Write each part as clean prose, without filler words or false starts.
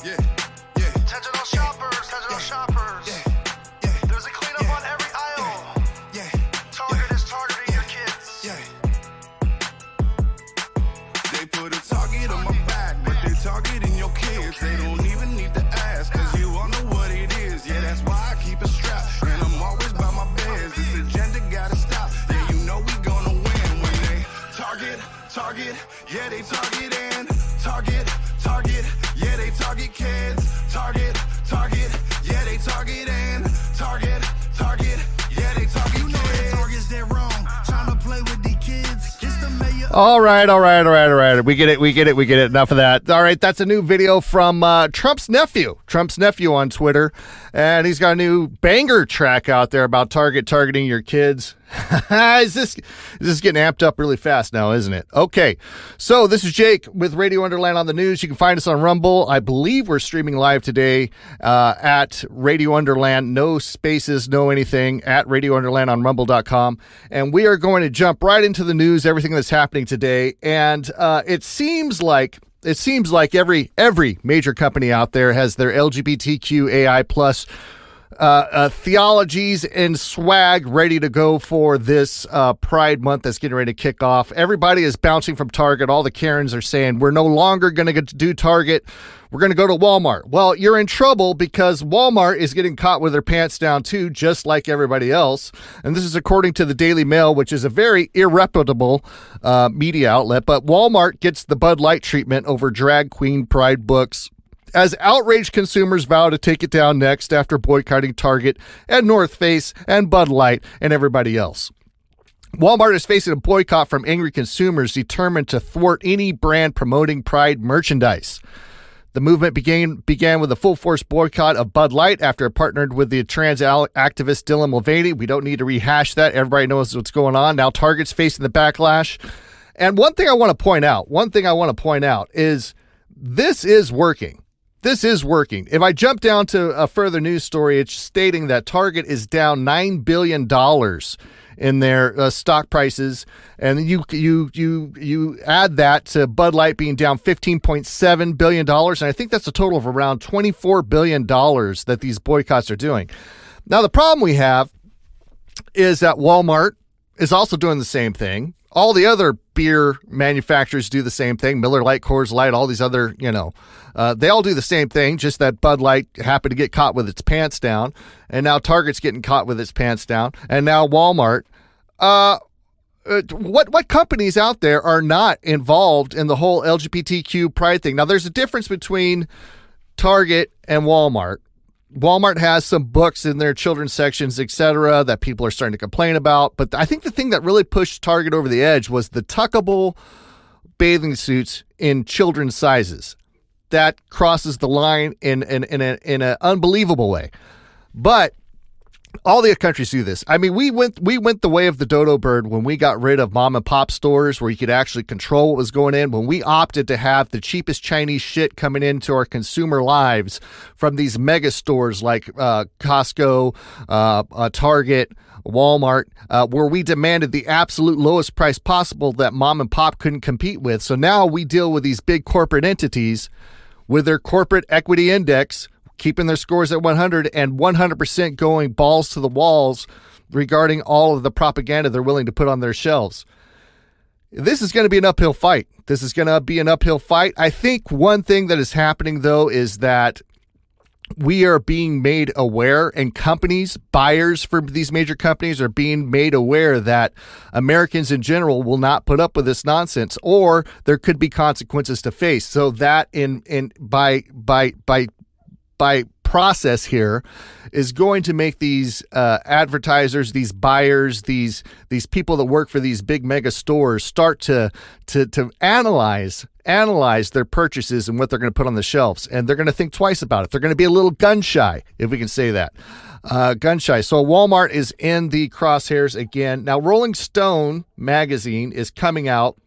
Yeah, yeah. Intentional shoppers, intentional shoppers. Yeah. There's a cleanup on every aisle. Yeah. Target is targeting your kids. Yeah. They put a target on my back, but they targeting your kids. They don't even need to ask, cause you all know what it is. Yeah, that's why I keep a strap, and I'm always by my beds. This agenda gotta stop. Yeah, you know we gonna win when they target, yeah, they targeting. Target, yeah, they target kids. Target, yeah, they targeting. Target, yeah, they target kids. You know that target's that wrong, trying to play with the kids. It's the mayor. All right. We get it. Enough of that. All right, that's a new video from Trump's nephew on Twitter. And he's got a new banger track out there about targeting your kids. Is this getting amped up really fast now, isn't it? Okay, so this is Jake with Radio Underland on the News. You can find us on Rumble. I believe we're streaming live today at Radio Underland. No spaces, no anything, at Radio Underland on rumble.com. And we are going to jump right into the news, everything that's happening today. And it seems like every major company out there has their LGBTQ AI plus theologies and swag ready to go for this Pride Month that's getting ready to kick off. Everybody is bouncing from Target. All the Karens are saying, we're no longer going to get to do Target. We're going to go to Walmart. Well, you're in trouble because Walmart is getting caught with their pants down too, just like everybody else. And this is according to the Daily Mail, which is a very irreputable media outlet. But Walmart gets the Bud Light treatment over drag queen pride books, as outraged consumers vow to take it down next after boycotting Target and North Face and Bud Light and everybody else. Walmart is facing a boycott from angry consumers determined to thwart any brand promoting Pride merchandise. The movement began with a full-force boycott of Bud Light after it partnered with the trans activist Dylan Mulvaney. We don't need to rehash that. Everybody knows what's going on. Now Target's facing the backlash. And one thing I want to point out is this is working. This is working. If I jump down to a further news story, it's stating that Target is down $9 billion in their stock prices, and you add that to Bud Light being down $15.7 billion, and I think that's a total of around $24 billion that these boycotts are doing. Now, the problem we have is that Walmart is also doing the same thing. All the other beer manufacturers do the same thing. Miller Lite, Coors Light, all these other, they all do the same thing, just that Bud Light happened to get caught with its pants down, and now Target's getting caught with its pants down, and now Walmart. What companies out there are not involved in the whole LGBTQ pride thing? Now, there's a difference between Target and Walmart. Walmart has some books in their children's sections, etc., that people are starting to complain about. But I think the thing that really pushed Target over the edge was the tuckable bathing suits in children's sizes. That crosses the line in an unbelievable way. But all the countries do this. I mean, we went the way of the dodo bird when we got rid of mom and pop stores where you could actually control what was going in, when we opted to have the cheapest Chinese shit coming into our consumer lives from these mega stores like Costco, Target, Walmart, where we demanded the absolute lowest price possible that mom and pop couldn't compete with. So now we deal with these big corporate entities with their corporate equity index, keeping their scores at 100 and 100% going balls to the walls regarding all of the propaganda they're willing to put on their shelves. This is going to be an uphill fight. I think one thing that is happening, though, is that we are being made aware, and companies, buyers for these major companies are being made aware that Americans in general will not put up with this nonsense, or there could be consequences to face. So that by process here is going to make these advertisers, these buyers, these people that work for these big mega stores start to analyze their purchases and what they're going to put on the shelves, and they're going to think twice about it. They're going to be a little gun shy, if we can say that. Gun shy. So Walmart is in the crosshairs again. Now, Rolling Stone magazine is coming out,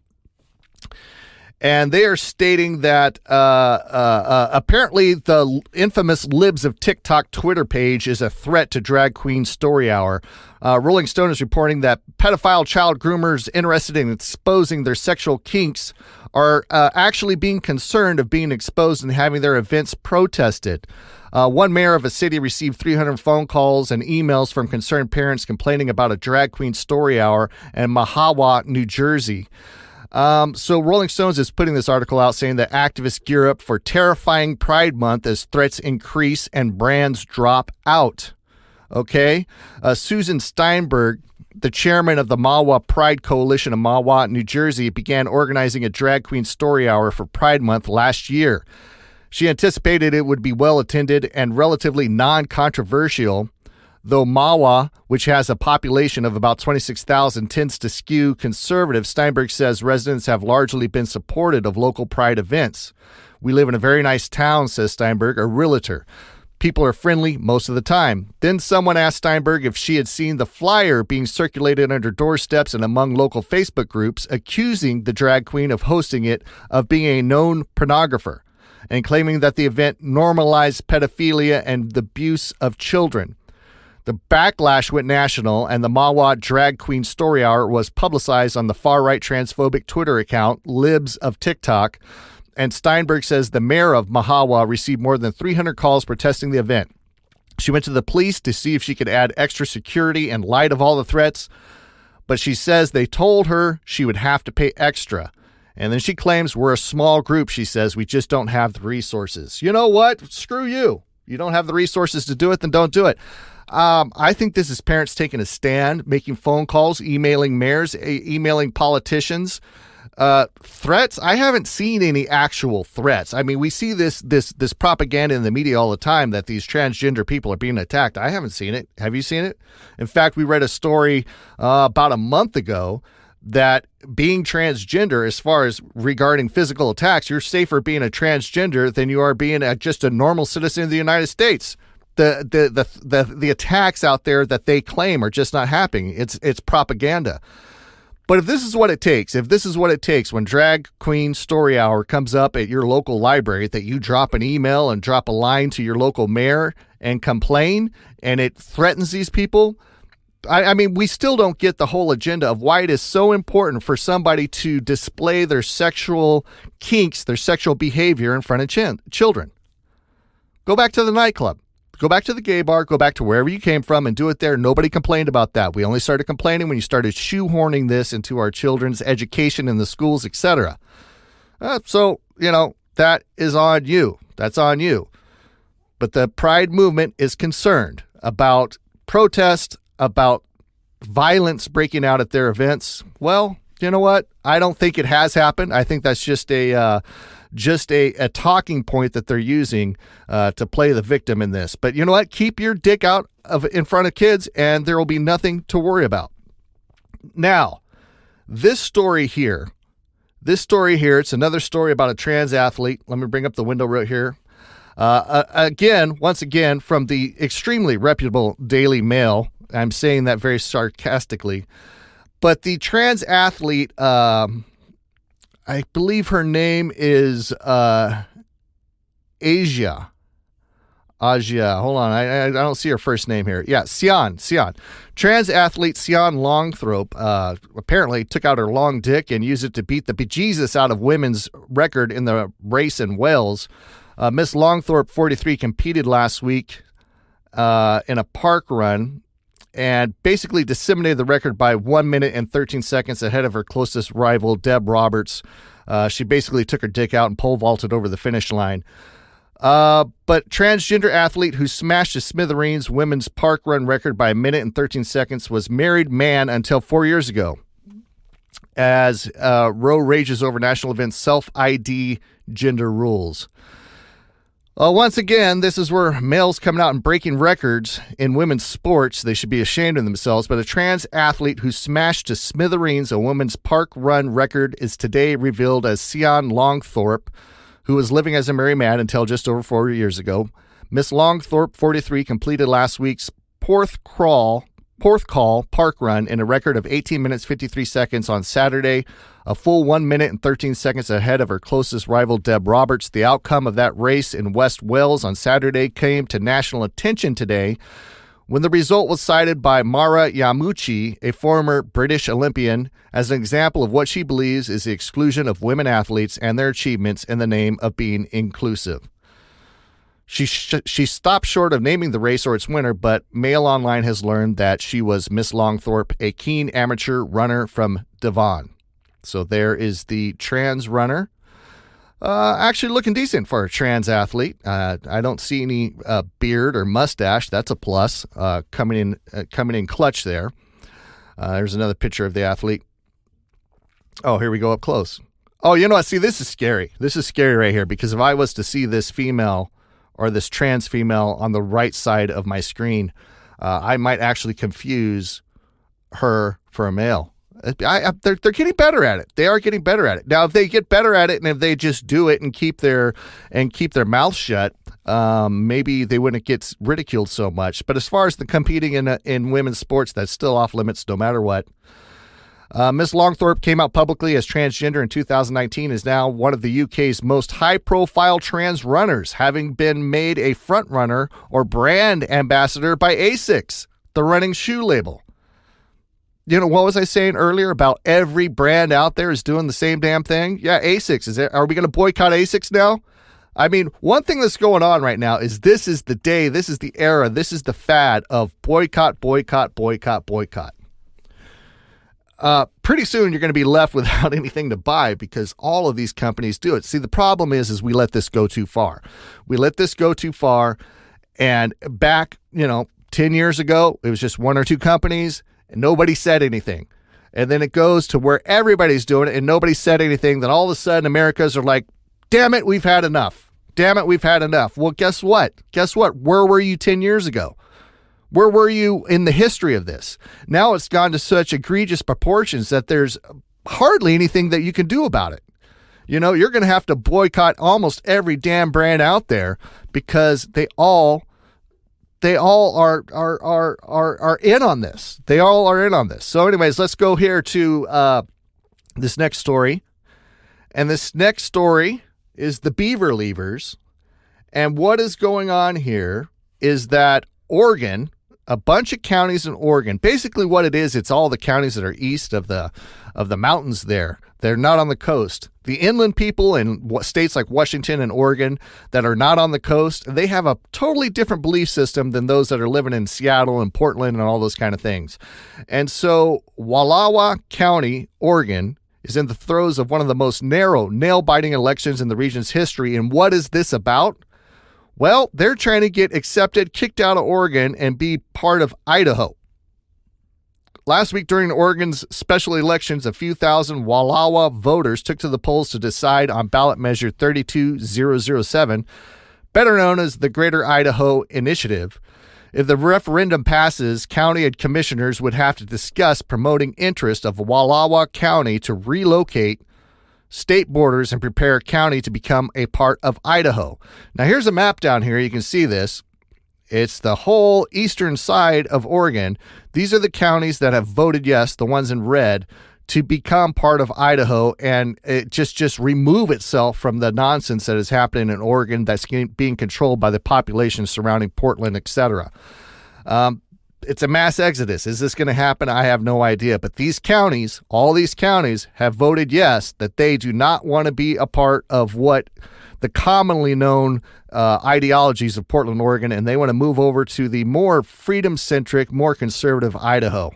And they are stating that apparently the infamous Libs of TikTok Twitter page is a threat to Drag Queen Story Hour. Rolling Stone is reporting that pedophile child groomers interested in exposing their sexual kinks are actually being concerned of being exposed and having their events protested. One mayor of a city received 300 phone calls and emails from concerned parents complaining about a Drag Queen Story Hour in Wallowa, New Jersey. So Rolling Stones is putting this article out saying that activists gear up for terrifying Pride Month as threats increase and brands drop out. Okay? Susan Steinberg, the chairman of the Wallowa Pride Coalition of Wallowa, New Jersey, began organizing a Drag Queen Story Hour for Pride Month last year. She anticipated it would be well attended and relatively non-controversial. Though Wallowa, which has a population of about 26,000, tends to skew conservative, Steinberg says residents have largely been supportive of local pride events. We live in a very nice town, says Steinberg, a realtor. People are friendly most of the time. Then someone asked Steinberg if she had seen the flyer being circulated under doorsteps and among local Facebook groups, accusing the drag queen of hosting it of being a known pornographer and claiming that the event normalized pedophilia and the abuse of children. The backlash went national, and the Wallowa Drag Queen Story Hour was publicized on the far-right transphobic Twitter account, Libs of TikTok, and Steinberg says the mayor of Wallowa received more than 300 calls protesting the event. She went to the police to see if she could add extra security in light of all the threats, but she says they told her she would have to pay extra. And then she claims, we're a small group, she says, we just don't have the resources. You know what? Screw you. You don't have the resources to do it, then don't do it. I think this is parents taking a stand, making phone calls, emailing mayors, emailing politicians. Threats? I haven't seen any actual threats. I mean, we see this propaganda in the media all the time that these transgender people are being attacked. I haven't seen it. Have you seen it? In fact, we read a story about a month ago that being transgender, as far as regarding physical attacks, you're safer being a transgender than you are being just a normal citizen of the United States. The attacks out there that they claim are just not happening. It's propaganda. But if this is what it takes when Drag Queen Story Hour comes up at your local library, that you drop an email and drop a line to your local mayor and complain, and it threatens these people, I mean, we still don't get the whole agenda of why it is so important for somebody to display their sexual kinks, their sexual behavior in front of children. Go back to the nightclub. Go back to the gay bar, go back to wherever you came from and do it there. Nobody complained about that. We only started complaining when you started shoehorning this into our children's education in the schools, etc. So, that is on you. That's on you. But the Pride movement is concerned about protest, about violence breaking out at their events. Well, you know what? I don't think it has happened. I think that's just a talking point that they're using to play the victim in this. But you know what? Keep your dick out in front of kids, and there will be nothing to worry about. Now, this story here, it's another story about a trans athlete. Let me bring up the window right here. Once again, from the extremely reputable Daily Mail. I'm saying that very sarcastically. But the trans athlete, I believe her name is Asia. Hold on. I don't see her first name here. Yeah, Siân. Trans athlete Siân Longthorpe apparently took out her long dick and used it to beat the bejesus out of women's record in the race in Wales. Miss Longthorpe, 43, competed last week in a park run and basically disseminated the record by 1 minute and 13 seconds ahead of her closest rival, Deb Roberts. She basically took her dick out and pole vaulted over the finish line. But transgender athlete who smashed the smithereens women's park run record by 1 minute and 13 seconds was married man until 4 years ago. As Roe rages over national events self-ID gender rules. Once again, this is where males coming out and breaking records in women's sports. They should be ashamed of themselves. But a trans athlete who smashed to smithereens a women's park run record is today revealed as Siân Longthorpe, who was living as a married man until just over 4 years ago. Miss Longthorpe, 43, completed last week's Porthcawl Porthcawl Parkrun in a record of 18 minutes 53 seconds on Saturday, a full 1 minute and 13 seconds ahead of her closest rival Deb Roberts. The outcome of that race in West Wales on Saturday came to national attention today when the result was cited by Mara Yamuchi, a former British Olympian, as an example of what she believes is the exclusion of women athletes and their achievements in the name of being inclusive. She stopped short of naming the race or its winner, but Mail Online has learned that she was Miss Longthorpe, a keen amateur runner from Devon. So there is the trans runner. Actually looking decent for a trans athlete. I don't see any beard or mustache. That's a plus. Coming in clutch there. There's another picture of the athlete. Oh, here we go up close. Oh, you know what? See, this is scary. This is scary right here, because if I was to see this female or this trans female on the right side of my screen, I might actually confuse her for a male. They're getting better at it. They are getting better at it. Now, if they get better at it and if they just do it and keep their mouth shut, maybe they wouldn't get ridiculed so much. But as far as the competing in women's sports, that's still off limits no matter what. Miss Longthorpe came out publicly as transgender in 2019, is now one of the UK's most high-profile trans runners, having been made a front runner or brand ambassador by ASICS, the running shoe label. You know, what was I saying earlier about every brand out there is doing the same damn thing? Yeah, ASICS. Are we going to boycott ASICS now? I mean, one thing that's going on right now is this is the day, this is the era, this is the fad of boycott, boycott, boycott, boycott. Pretty soon you're going to be left without anything to buy because all of these companies do it. See, the problem is we let this go too far. We let this go too far, and back, 10 years ago, it was just one or two companies, and nobody said anything. And then it goes to where everybody's doing it and nobody said anything. Then all of a sudden Americans are like, damn it, we've had enough. Damn it, we've had enough. Well, guess what? Where were you 10 years ago? Where were you in the history of this? Now it's gone to such egregious proportions that there's hardly anything that you can do about it. You're going to have to boycott almost every damn brand out there because they all are in on this. They all are in on this. So anyways, let's go here to this next story. And this next story is the beaver leavers. And what is going on here is that Oregon, a bunch of counties in Oregon, basically what it is, it's all the counties that are east of the mountains there. They're not on the coast. The inland people in states like Washington and Oregon that are not on the coast, they have a totally different belief system than those that are living in Seattle and Portland and all those kind of things. And so Wallowa County, Oregon, is in the throes of one of the most narrow, nail-biting elections in the region's history. And what is this about? Well, they're trying to get accepted, kicked out of Oregon, and be part of Idaho. Last week during Oregon's special elections, a few thousand Wallowa voters took to the polls to decide on ballot measure 32007, better known as the Greater Idaho Initiative. If the referendum passes, county and commissioners would have to discuss promoting interest of Wallowa County to relocate state borders and prepare county to become a part of Idaho. Now, here's a map down here. You can see this. It's the whole eastern side of Oregon. These are the counties that have voted yes, the ones in red, to become part of Idaho and it just remove itself from the nonsense that is happening in Oregon that's being controlled by the population surrounding Portland, etc. It's a mass exodus. Is this going to happen? I have no idea. But these counties, all these counties, have voted yes, that they do not want to be a part of what the commonly known ideologies of Portland, Oregon, and they want to move over to the more freedom-centric, more conservative Idaho.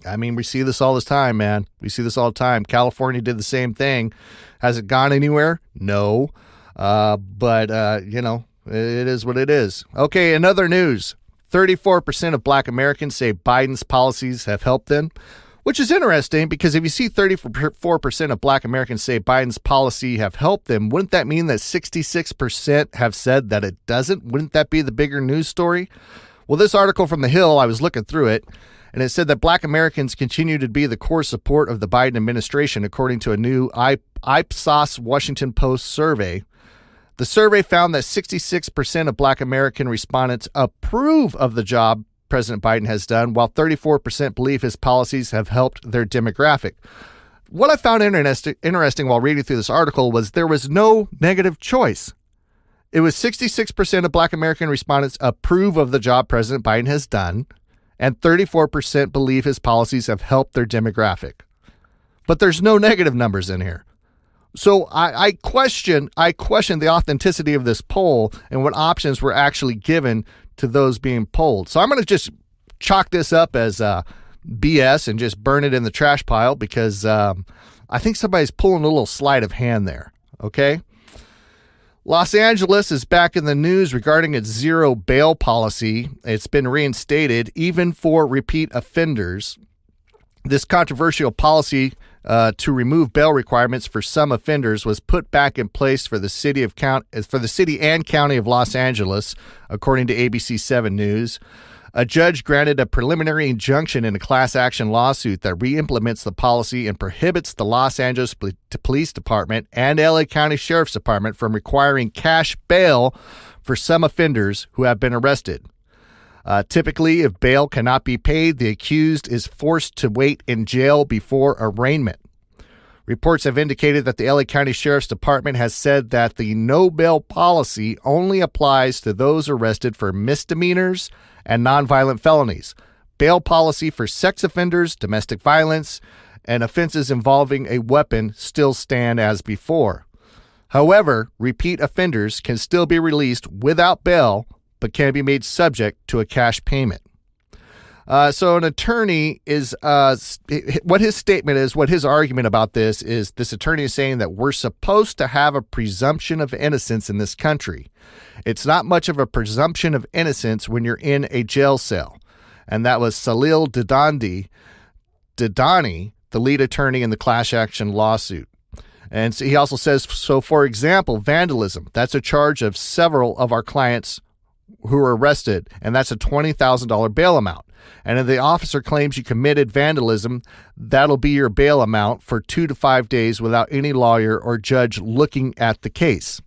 I mean, we see this all the time, man. We see this all the time. California did the same thing. Has it gone anywhere? No. But it is what it is. Okay, in other news, 34% of Black Americans say Biden's policies have helped them, which is interesting because if you see 34% of Black Americans say Biden's policy have helped them, wouldn't that mean that 66% have said that it doesn't? Wouldn't that be the bigger news story? Well, this article from The Hill, I was looking through it, and it said that Black Americans continue to be the core support of the Biden administration, according to a new Ipsos Washington Post survey. The survey found that 66% of Black American respondents approve of the job President Biden has done, while 34% believe his policies have helped their demographic. What I found interesting while reading through this article was there was no negative choice. It was 66% of Black American respondents approve of the job President Biden has done, and 34% believe his policies have helped their demographic. But there's no negative numbers in here. So I question the authenticity of this poll and what options were actually given to those being polled. So I'm going to just chalk this up as BS and just burn it in the trash pile because I think somebody's pulling a little sleight of hand there. Okay. Los Angeles is back in the news regarding its zero bail policy. It's been reinstated even for repeat offenders. This controversial policy to remove bail requirements for some offenders was put back in place for the city and county of Los Angeles, according to ABC 7 News. A judge granted a preliminary injunction in a class action lawsuit that reimplements the policy and prohibits the Los Angeles Police Department and LA County Sheriff's Department from requiring cash bail for some offenders who have been arrested. Typically, if bail cannot be paid, the accused is forced to wait in jail before arraignment. Reports have indicated that the LA County Sheriff's Department has said that the no bail policy only applies to those arrested for misdemeanors and nonviolent felonies. Bail policy for sex offenders, domestic violence, and offenses involving a weapon still stand as before. However, repeat offenders can still be released without bail, but can be made subject to a cash payment. So an attorney is, what his statement is, what his argument about this is, this attorney is saying that we're supposed to have a presumption of innocence in this country. It's not much of a presumption of innocence when you're in a jail cell. And that was Salil Didani, the lead attorney in the class action lawsuit. And so he also says, so for example, vandalism, that's a charge of several of our clients who were arrested, and that's a $20,000 bail amount. And if the officer claims you committed vandalism, that'll be your bail amount for 2 to 5 days without any lawyer or judge looking at the case.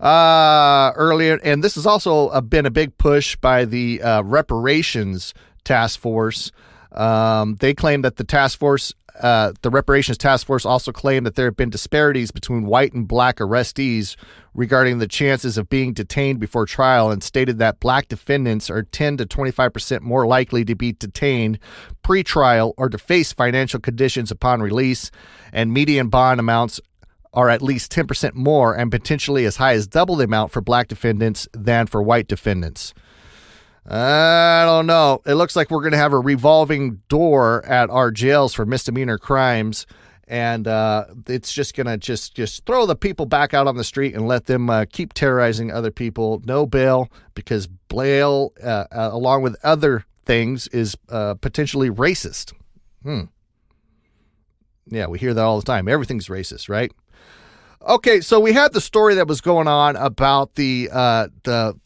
Earlier, and this has also been a big push by the reparations task force. They claim that the reparations task force also claimed that there have been disparities between white and black arrestees regarding the chances of being detained before trial, and stated that black defendants are 10 to 25% more likely to be detained pre-trial or to face financial conditions upon release, and median bond amounts are at least 10% more and potentially as high as double the amount for black defendants than for white defendants. I don't know. It looks like we're going to have a revolving door at our jails for misdemeanor crimes, and it's just going to just throw the people back out on the street and let them keep terrorizing other people. No bail, because bail, along with other things, is potentially racist. Yeah, we hear that all the time. Everything's racist, right? Okay, so we had the story that was going on about the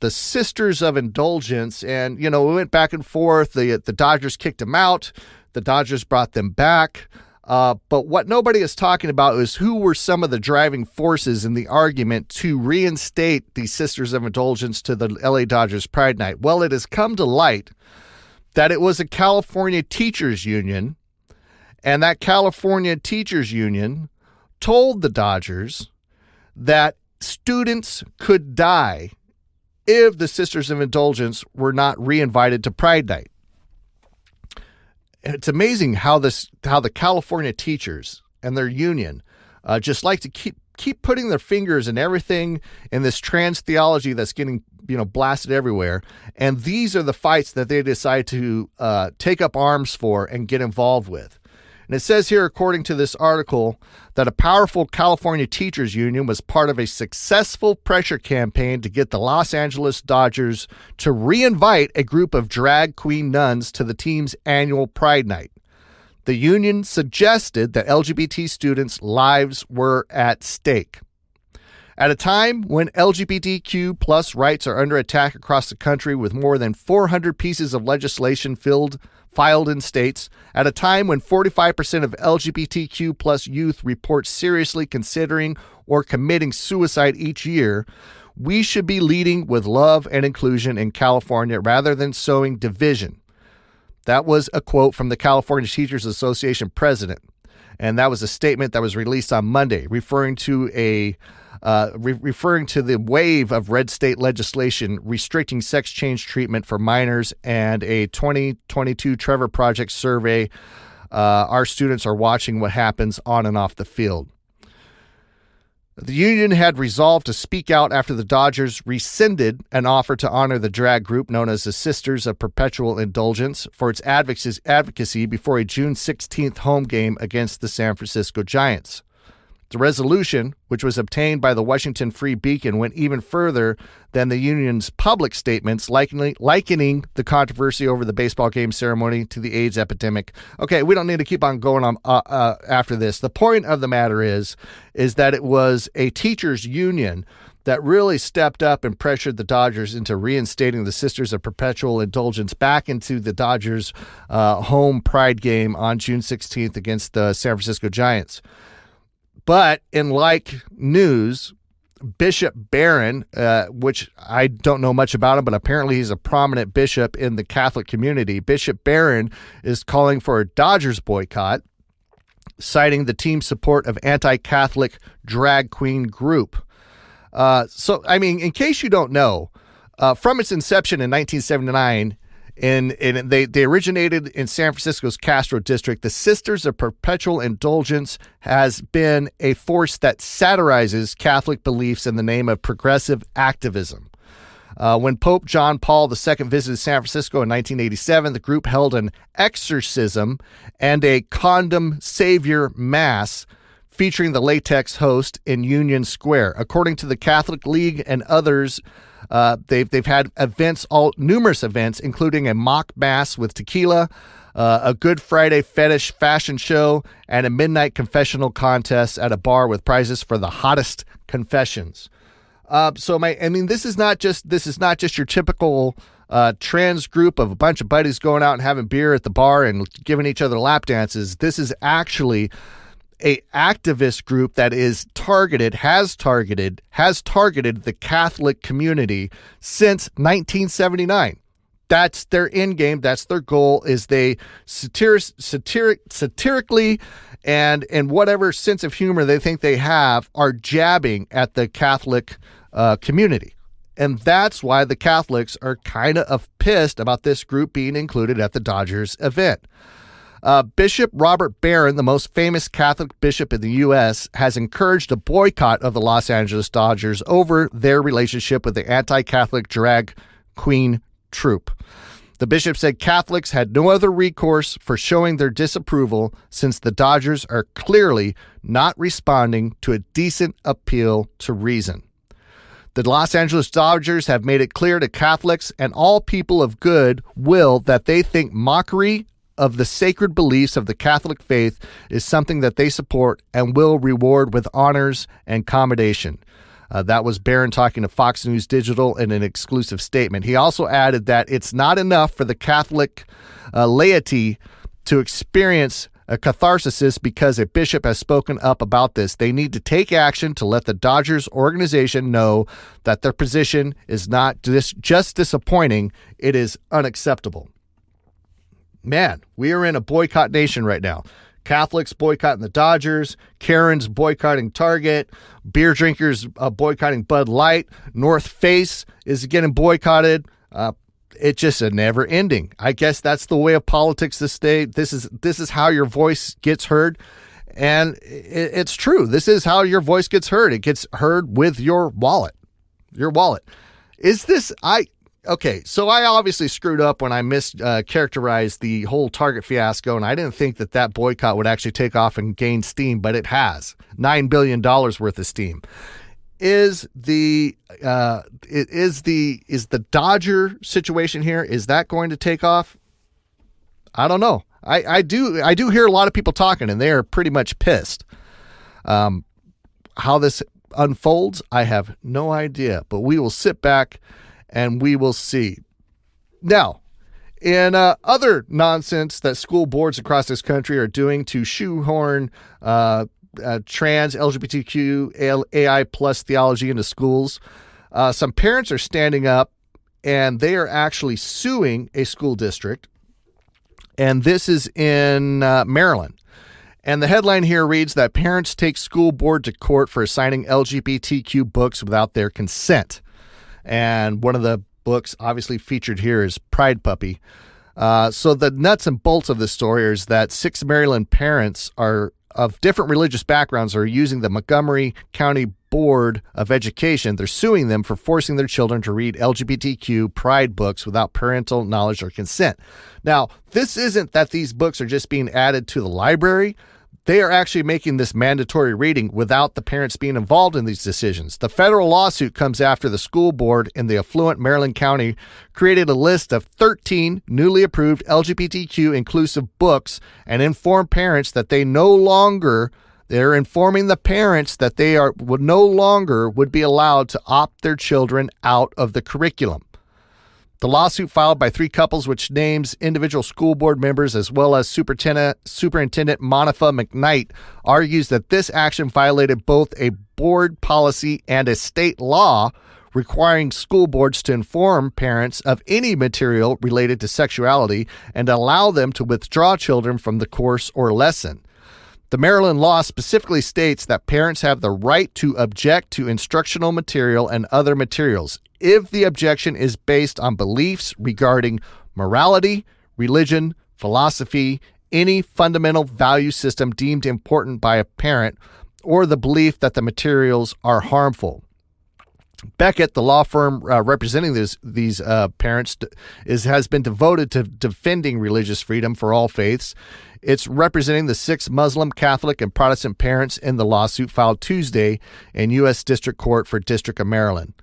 Sisters of Indulgence, and we went back and forth. The Dodgers kicked them out. The Dodgers brought them back. But what nobody is talking about is who were some of the driving forces in the argument to reinstate the Sisters of Indulgence to the LA Dodgers Pride Night. Well, it has come to light that it was a California teachers union, and that California teachers union told the Dodgers that students could die if the Sisters of Indulgence were not reinvited to Pride Night. And it's amazing how the California teachers and their union just like to keep putting their fingers in everything in this trans theology that's getting blasted everywhere. And these are the fights that they decide to take up arms for and get involved with. And it says here, according to this article, that a powerful California teachers union was part of a successful pressure campaign to get the Los Angeles Dodgers to reinvite a group of drag queen nuns to the team's annual Pride Night. The union suggested that LGBT students' lives were at stake. At a time when LGBTQ plus rights are under attack across the country, with more than 400 pieces of legislation filed in states, at a time when 45% of LGBTQ plus youth report seriously considering or committing suicide each year, We should be leading with love and inclusion in California rather than sowing division. That was a quote from the California Teachers Association president. And that was a statement that was released on Monday, referring to the wave of red state legislation restricting sex change treatment for minors and a 2022 Trevor Project survey. Our students are watching what happens on and off the field. The union had resolved to speak out after the Dodgers rescinded an offer to honor the drag group known as the Sisters of Perpetual Indulgence for its advocacy before a June 16th home game against the San Francisco Giants. The resolution, which was obtained by the Washington Free Beacon, went even further than the union's public statements, likening the controversy over the baseball game ceremony to the AIDS epidemic. Okay, we don't need to keep on going on after this. The point of the matter is that it was a teachers' union that really stepped up and pressured the Dodgers into reinstating the Sisters of Perpetual Indulgence back into the Dodgers' home pride game on June 16th against the San Francisco Giants. But in like news, Bishop Barron, which I don't know much about him, but apparently he's a prominent bishop in the Catholic community. Bishop Barron is calling for a Dodgers boycott, citing the team's support of anti-Catholic drag queen group. So, I mean, in case you don't know, from its inception in 1979, and they originated in San Francisco's Castro district. The Sisters of Perpetual Indulgence has been a force that satirizes Catholic beliefs in the name of progressive activism. When Pope John Paul II visited San Francisco in 1987, the group held an exorcism and a condom savior mass featuring the latex host in Union Square. According to the Catholic League and others, they've had numerous events, including a mock mass with tequila, a Good Friday fetish fashion show, and a midnight confessional contest at a bar with prizes for the hottest confessions. This is not just your typical trans group of a bunch of buddies going out and having beer at the bar and giving each other lap dances. This is actually a activist group that has targeted the Catholic community since 1979. That's their end game. That's their goal. Is they satirically and in whatever sense of humor they think they have are jabbing at the Catholic community. And that's why the Catholics are kind of pissed about this group being included at the Dodgers event. Bishop Robert Barron, the most famous Catholic bishop in the U.S., has encouraged a boycott of the Los Angeles Dodgers over their relationship with the anti-Catholic drag queen troupe. The bishop said Catholics had no other recourse for showing their disapproval since the Dodgers are clearly not responding to a decent appeal to reason. The Los Angeles Dodgers have made it clear to Catholics and all people of good will that they think mockery of the sacred beliefs of the Catholic faith is something that they support and will reward with honors and commendation. That was Barron talking to Fox News Digital in an exclusive statement. He also added that it's not enough for the Catholic laity to experience a catharsis because a bishop has spoken up about this. They need to take action to let the Dodgers organization know that their position is not just disappointing, it is unacceptable. Man, we are in a boycott nation right now. Catholics boycotting the Dodgers, Karens boycotting Target, beer drinkers boycotting Bud Light, North Face is getting boycotted. It's just a never ending. I guess that's the way of politics this day. This is how your voice gets heard. And it's true. This is how your voice gets heard. It gets heard with your wallet. Okay, so I obviously screwed up when I mischaracterized the whole Target fiasco, and I didn't think that boycott would actually take off and gain steam, but it has. $9 billion worth of steam. Is the Dodger situation here, is that going to take off? I don't know. I do hear a lot of people talking, and they are pretty much pissed. How this unfolds, I have no idea, but we will sit back and we will see. Now, in other nonsense that school boards across this country are doing to shoehorn trans, LGBTQ, AI plus theology into schools, Some parents are standing up, and they are actually suing a school district. And this is in Maryland. And the headline here reads that parents take school board to court for assigning LGBTQ books without their consent. And one of the books obviously featured here is Pride Puppy. So the nuts and bolts of this story is that 6 Maryland parents are of different religious backgrounds are using the Montgomery County Board of Education. They're suing them for forcing their children to read LGBTQ pride books without parental knowledge or consent. Now, this isn't that these books are just being added to the library. They are actually making this mandatory reading without the parents being involved in these decisions. The federal lawsuit comes after the school board in the affluent Maryland County created a list of 13 newly approved LGBTQ inclusive books and informed parents that they're informing the parents that would no longer be allowed to opt their children out of the curriculum. The lawsuit filed by 3 couples, which names individual school board members as well as Superintendent Monica McKnight, argues that this action violated both a board policy and a state law requiring school boards to inform parents of any material related to sexuality and allow them to withdraw children from the course or lesson. The Maryland law specifically states that parents have the right to object to instructional material and other materials if the objection is based on beliefs regarding morality, religion, philosophy, any fundamental value system deemed important by a parent, or the belief that the materials are harmful. Beckett, the law firm representing these parents, has been devoted to defending religious freedom for all faiths. It's representing the 6 Muslim, Catholic, and Protestant parents in the lawsuit filed Tuesday in U.S. District Court for District of Maryland.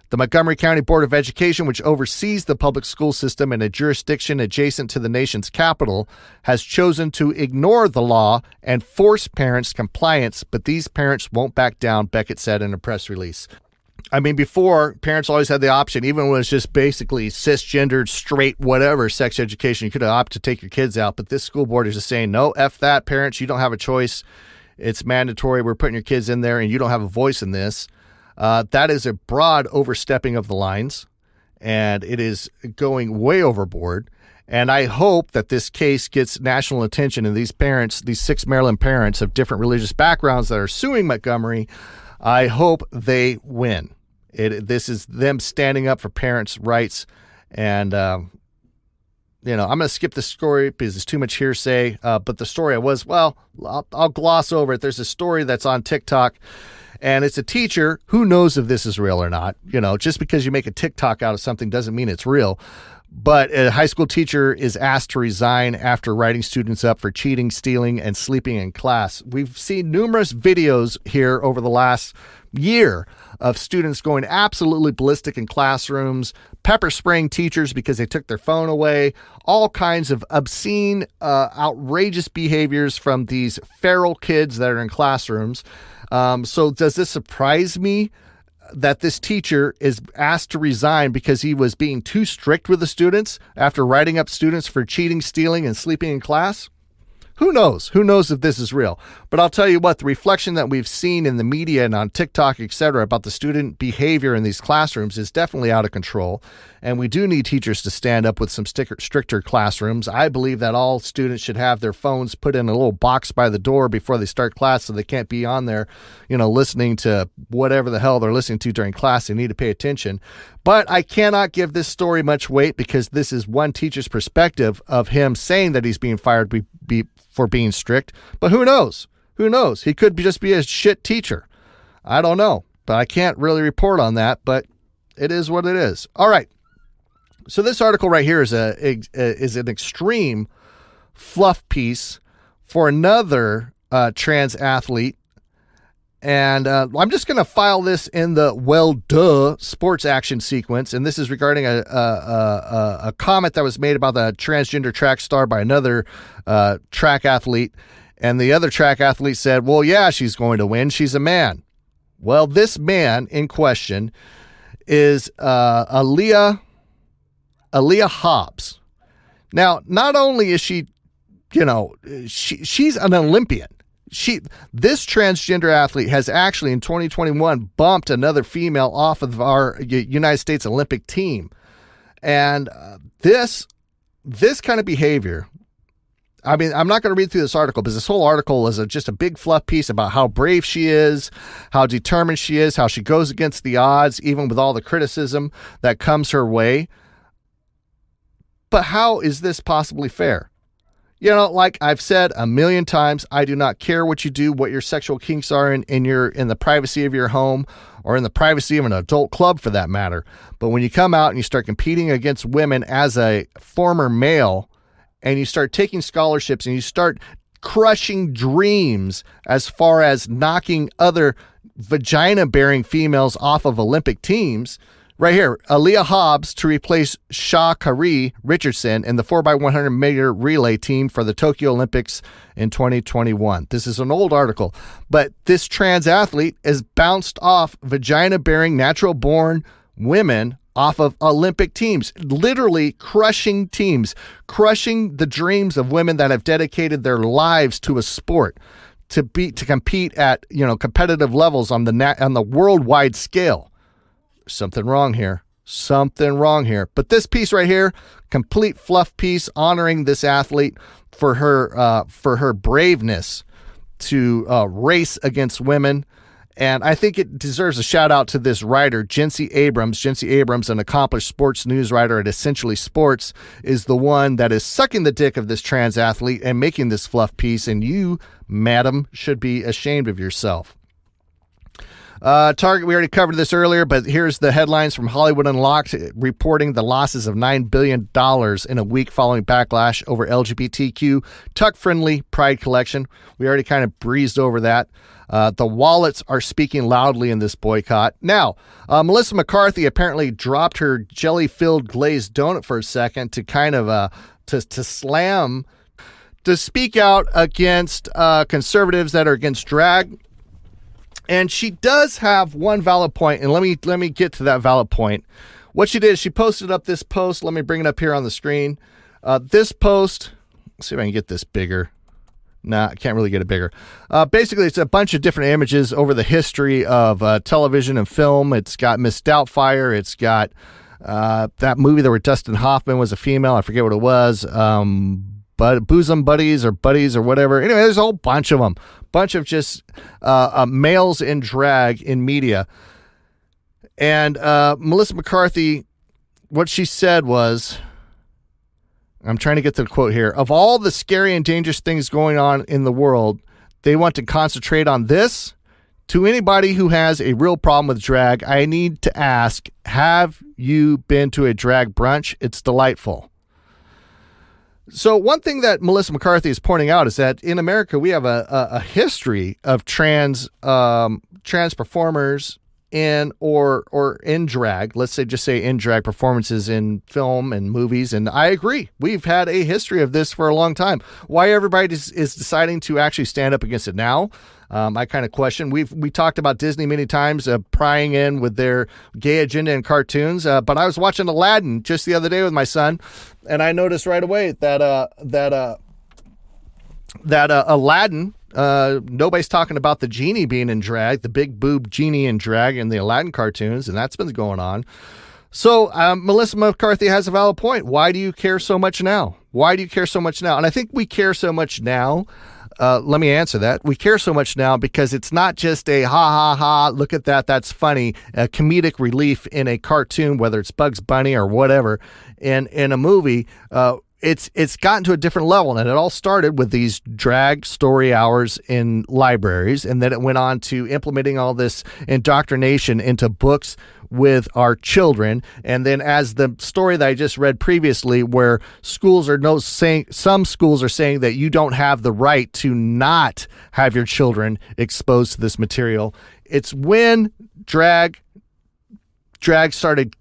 The Montgomery County Board of Education, which oversees the public school system in a jurisdiction adjacent to the nation's capital, has chosen to ignore the law and force parents' compliance, but these parents won't back down, Beckett said in a press release. I mean, before, parents always had the option, even when it's just basically cisgendered, straight, whatever, sex education, you could opt to take your kids out. But this school board is just saying, no, F that, parents, you don't have a choice. It's mandatory. We're putting your kids in there, and you don't have a voice in this. That is a broad overstepping of the lines, and it is going way overboard. And I hope that this case gets national attention, and these parents, these 6 Maryland parents of different religious backgrounds that are suing Montgomery, I hope they win. This is them standing up for parents' rights. And, I'm going to skip the story because it's too much hearsay. But the story I'll gloss over it. There's a story that's on TikTok, and it's a teacher who knows if this is real or not. Just because you make a TikTok out of something doesn't mean it's real. But a high school teacher is asked to resign after writing students up for cheating, stealing, and sleeping in class. We've seen numerous videos here over the last year of students going absolutely ballistic in classrooms, pepper spraying teachers because they took their phone away, all kinds of obscene, outrageous behaviors from these feral kids that are in classrooms. So does this surprise me that this teacher is asked to resign because he was being too strict with the students after writing up students for cheating, stealing, and sleeping in class? Who knows? Who knows if this is real? But I'll tell you what, the reflection that we've seen in the media and on TikTok, etc., about the student behavior in these classrooms is definitely out of control. And we do need teachers to stand up with some stricter classrooms. I believe that all students should have their phones put in a little box by the door before they start class so they can't be on there, listening to whatever the hell they're listening to during class. They need to pay attention. But I cannot give this story much weight because this is one teacher's perspective of him saying that he's being fired for being strict. But who knows? Who knows? He could just be a shit teacher. I don't know. But I can't really report on that. But it is what it is. All right. So this article right here is an extreme fluff piece for another trans athlete. And I'm just going to file this in the sports action sequence. And this is regarding a comment that was made about the transgender track star by another track athlete. And the other track athlete said, well, yeah, she's going to win. She's a man. Well, this man in question is Aaliyah Hobbs. Now, not only is she, she's an Olympian. this transgender athlete has actually in 2021 bumped another female off of our United States Olympic team. And this kind of behavior, I mean, I'm not going to read through this article because this whole article is just a big fluff piece about how brave she is, how determined she is, how she goes against the odds, even with all the criticism that comes her way. But how is this possibly fair? You know, like I've said a million times, I do not care what you do, what your sexual kinks are in the privacy of your home or in the privacy of an adult club for that matter. But when you come out and you start competing against women as a former male, and you start taking scholarships and you start crushing dreams as far as knocking other vagina-bearing females off of Olympic teams. Right here, Aaliyah Hobbs to replace Sha'Carri Richardson in the 4x100 meter relay team for the Tokyo Olympics in 2021. This is an old article, but this trans athlete is bounced off vagina-bearing, natural-born women off of Olympic teams, literally crushing teams, crushing the dreams of women that have dedicated their lives to a sport, to compete at, you know, competitive levels on the worldwide scale. Something wrong here. But this piece right here, complete fluff piece honoring this athlete for her braveness to race against women. And I think it deserves a shout out to this writer, Jency Abrams. Jency Abrams, an accomplished sports news writer at Essentially Sports, is the one that is sucking the dick of this trans athlete and making this fluff piece. And you, madam, should be ashamed of yourself. Target, we already covered this earlier, but here's the headlines from Hollywood Unlocked reporting the losses of $9 billion in a week following backlash over LGBTQ tuck-friendly Pride collection. We already kind of breezed over that. The wallets are speaking loudly in this boycott. Now, Melissa McCarthy apparently dropped her jelly-filled glazed donut for a second to kind of to speak out against conservatives that are against drag. And she does have one valid point, and let me get to that valid point. What she did is she posted up this post. Let me bring it up here on the screen. This post, let's see if I can get this bigger. Nah, I can't really get it bigger. Basically, it's a bunch of different images over the history of television and film. It's got Miss Doubtfire. It's got that movie there where Dustin Hoffman was a female. I forget what it was. But bosom buddies or whatever. Anyway, there's a whole bunch of them. Bunch of just males in drag in media. And Melissa McCarthy, what she said was, I'm trying to get to the quote here, of all the scary and dangerous things going on in the world, they want to concentrate on this. To anybody who has a real problem with drag, I need to ask, have you been to a drag brunch? It's delightful. So one thing that Melissa McCarthy is pointing out is that in America, we have a history of trans performers in or in drag. Let's say in drag performances in film and movies. And I agree. We've had a history of this for a long time. Why everybody is deciding to actually stand up against it now, I kind of question. We talked about Disney many times prying in with their gay agenda in cartoons. But I was watching Aladdin just the other day with my son, and I noticed right away that Aladdin, nobody's talking about the genie being in drag, the big boob genie in drag in the Aladdin cartoons, and that's been going on. So Melissa McCarthy has a valid point. Why do you care so much now? And I think we care so much now. Let me answer that. We care so much now because it's not just a ha ha ha, look at that, that's funny, a comedic relief in a cartoon, whether it's Bugs Bunny or whatever, in a movie. It's gotten to a different level, and it all started with these drag story hours in libraries, and then it went on to implementing all this indoctrination into books with our children. And then as the story that I just read previously, where some schools are saying that you don't have the right to not have your children exposed to this material. It's when drag started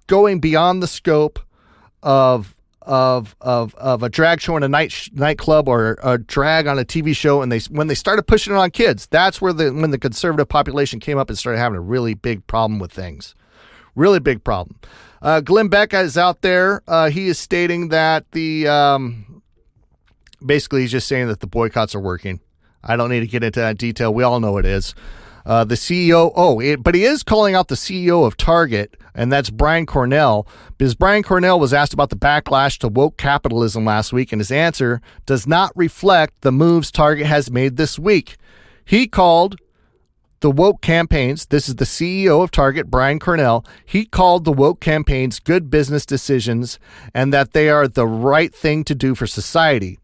going beyond the scope of a drag show in a nightclub or a drag on a TV show, and when they started pushing it on kids, that's where when the conservative population came up and started having a really big problem with things. Really big problem. Glenn Beck is out there. He is stating that basically he's just saying that the boycotts are working. I don't need to get into that detail. We all know it is. The CEO, but he is calling out the CEO of Target, and that's Brian Cornell, because Brian Cornell was asked about the backlash to woke capitalism last week, and his answer does not reflect the moves Target has made this week. He called the woke campaigns, this is the CEO of Target, Brian Cornell, he called the woke campaigns good business decisions and that they are the right thing to do for society,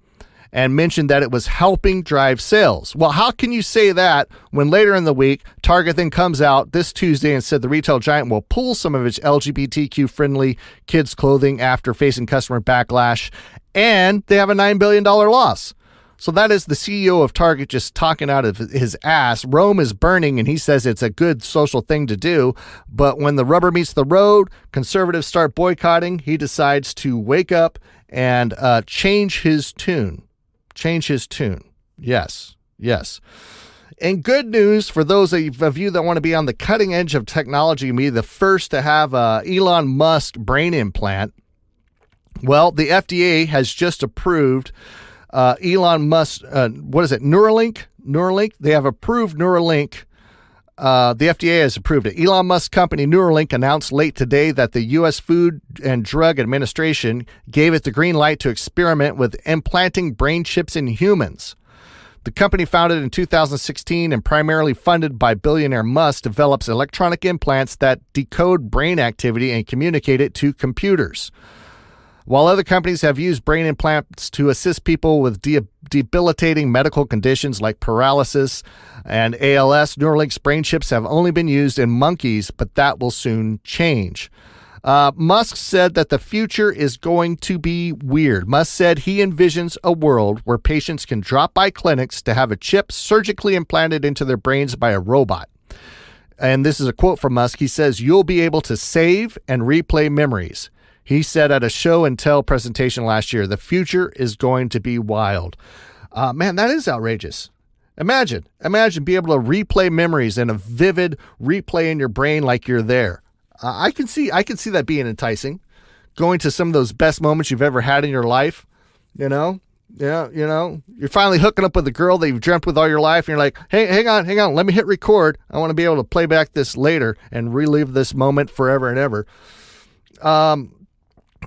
and mentioned that it was helping drive sales. Well, how can you say that when later in the week, Target then comes out this Tuesday and said the retail giant will pull some of its LGBTQ-friendly kids' clothing after facing customer backlash, and they have a $9 billion loss. So that is the CEO of Target just talking out of his ass. Rome is burning, and he says it's a good social thing to do. But when the rubber meets the road, conservatives start boycotting, he decides to wake up and change his tune. Change his tune. Yes. And good news for those of you that want to be on the cutting edge of technology and be the first to have a Elon Musk brain implant. Well, the FDA has just approved Elon Musk, Neuralink? Neuralink? They have approved Neuralink. The FDA has approved it. Elon Musk company Neuralink announced late today that the U.S. Food and Drug Administration gave it the green light to experiment with implanting brain chips in humans. The company, founded in 2016 and primarily funded by billionaire Musk, develops electronic implants that decode brain activity and communicate it to computers. While other companies have used brain implants to assist people with debilitating medical conditions like paralysis and ALS, Neuralink's brain chips have only been used in monkeys, but that will soon change. Musk said that the future is going to be weird. Musk said he envisions a world where patients can drop by clinics to have a chip surgically implanted into their brains by a robot. And this is a quote from Musk. He says, "You'll be able to save and replay memories." He said at a show and tell presentation last year, the future is going to be wild. Man, that is outrageous. Imagine being able to replay memories in a vivid replay in your brain like you're there. I can see that being enticing. Going to some of those best moments you've ever had in your life, you know? Yeah, you're finally hooking up with a girl that you've dreamt with all your life, and you're like, hey, hang on, let me hit record. I want to be able to play back this later and relive this moment forever and ever.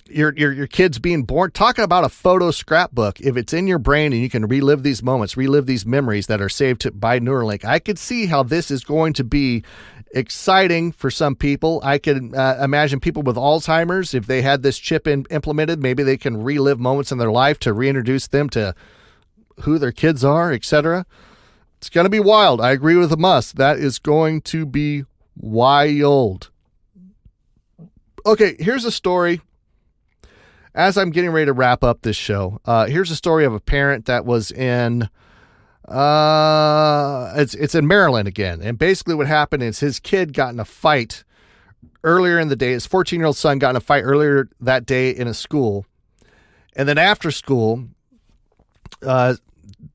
Your kids being born, talking about a photo scrapbook. If it's in your brain and you can relive these moments, relive these memories that are saved by Neuralink, I could see how this is going to be exciting for some people. I could imagine people with Alzheimer's, if they had this chip implemented, maybe they can relive moments in their life to reintroduce them to who their kids are, etc. It's going to be wild. I agree with Musk. That is going to be wild. Okay, here's a story. As I'm getting ready to wrap up this show, here's a story of a parent that was in, it's in Maryland again. And basically what happened is his kid got in a fight earlier in the day. His 14-year-old son got in a fight earlier that day in a school. And then after school, the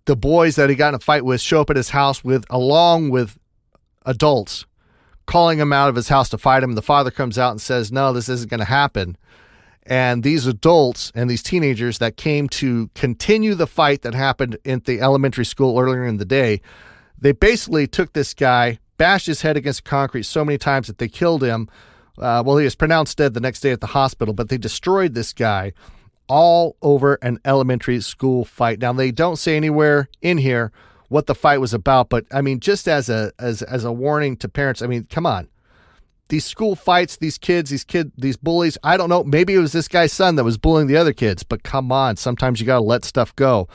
boys that he got in a fight with show up at his house along with adults, calling him out of his house to fight him. The father comes out and says, no, this isn't going to happen. And these adults and these teenagers that came to continue the fight that happened in the elementary school earlier in the day, they basically took this guy, bashed his head against concrete so many times that they killed him. He was pronounced dead the next day at the hospital, but they destroyed this guy all over an elementary school fight. Now, they don't say anywhere in here what the fight was about, but I mean, just as a warning to parents, I mean, come on. These school fights, these bullies, I don't know. Maybe it was this guy's son that was bullying the other kids, but come on. Sometimes you got to let stuff go.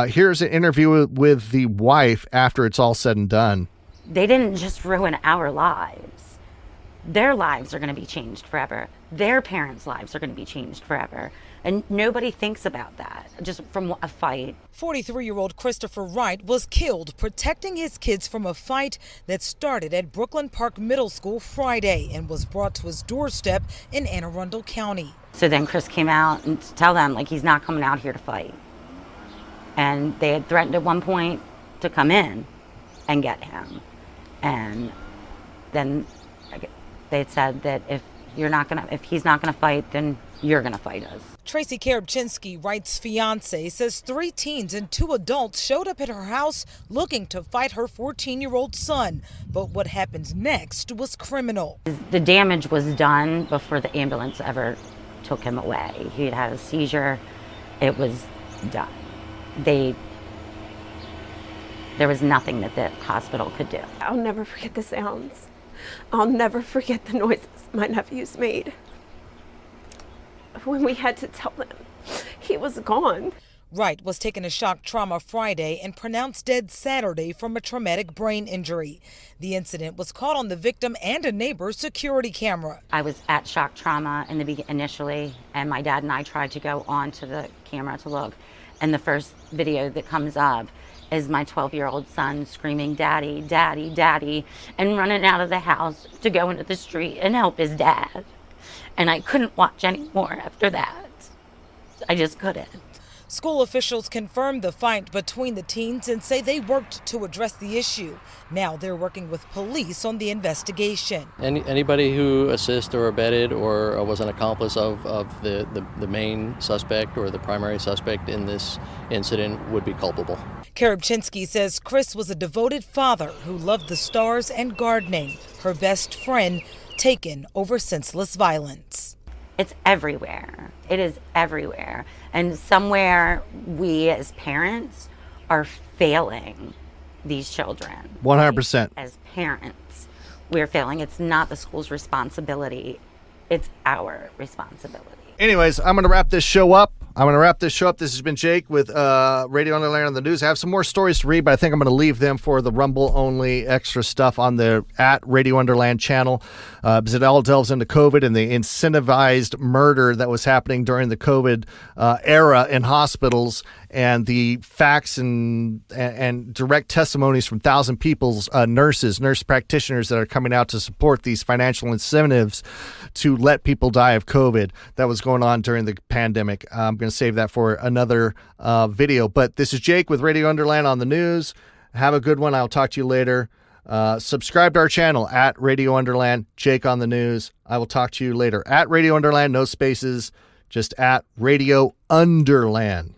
Here's an interview with the wife after it's all said and done. They didn't just ruin our lives. Their lives are going to be changed forever. Their parents' lives are going to be changed forever. And nobody thinks about that just from a fight. 43-year-old Christopher Wright was killed protecting his kids from a fight that started at Brooklyn Park Middle School Friday and was brought to his doorstep in Anne Arundel County. So then Chris came out and to tell them, like, he's not coming out here to fight. And they had threatened at one point to come in and get him. And then they had said that if he's not gonna fight, then you're going to fight us. Tracy Karabchinsky, Wright's fiance, says 3 teens and 2 adults showed up at her house looking to fight her 14-year-old son. But what happened next was criminal. The damage was done before the ambulance ever took him away. He had had a seizure. It was done. There was nothing that the hospital could do. I'll never forget the sounds. I'll never forget the noises my nephews made when we had to tell them he was gone. Wright was taken to shock trauma Friday and pronounced dead Saturday from a traumatic brain injury. The incident was caught on the victim and a neighbor's security camera. I was at shock trauma initially, and my dad and I tried to go onto the camera to look. And the first video that comes up is my 12-year-old son screaming, "Daddy, Daddy, Daddy," and running out of the house to go into the street and help his dad. And I couldn't watch anymore after that. I just couldn't. School officials confirmed the fight between the teens and say they worked to address the issue. Now they're working with police on the investigation. Anybody who assisted or abetted or was an accomplice of the main suspect or the primary suspect in this incident would be culpable. Karabchinsky says Chris was a devoted father who loved the stars and gardening. Her best friend taken over senseless violence. It's everywhere. It is everywhere. And somewhere we as parents are failing these children. 100%. As parents, we're failing. It's not the school's responsibility. It's our responsibility. Anyways, I'm going to wrap this show up. This has been Jake with Radio Underland on the News. I have some more stories to read, but I think I'm going to leave them for the Rumble-only extra stuff on the @Radio Underland channel. Because it all delves into COVID and the incentivized murder that was happening during the COVID era in hospitals, and the facts and direct testimonies from 1,000 people's nurse practitioners that are coming out to support these financial incentives to let people die of COVID that was going on during the pandemic. I'm going to save that for another video. But this is Jake with Radio Underland on the News. Have a good one. I'll talk to you later. Subscribe to our channel @Radio Underland, Jake on the News. I will talk to you later. @Radio Underland, no spaces, just @Radio Underland.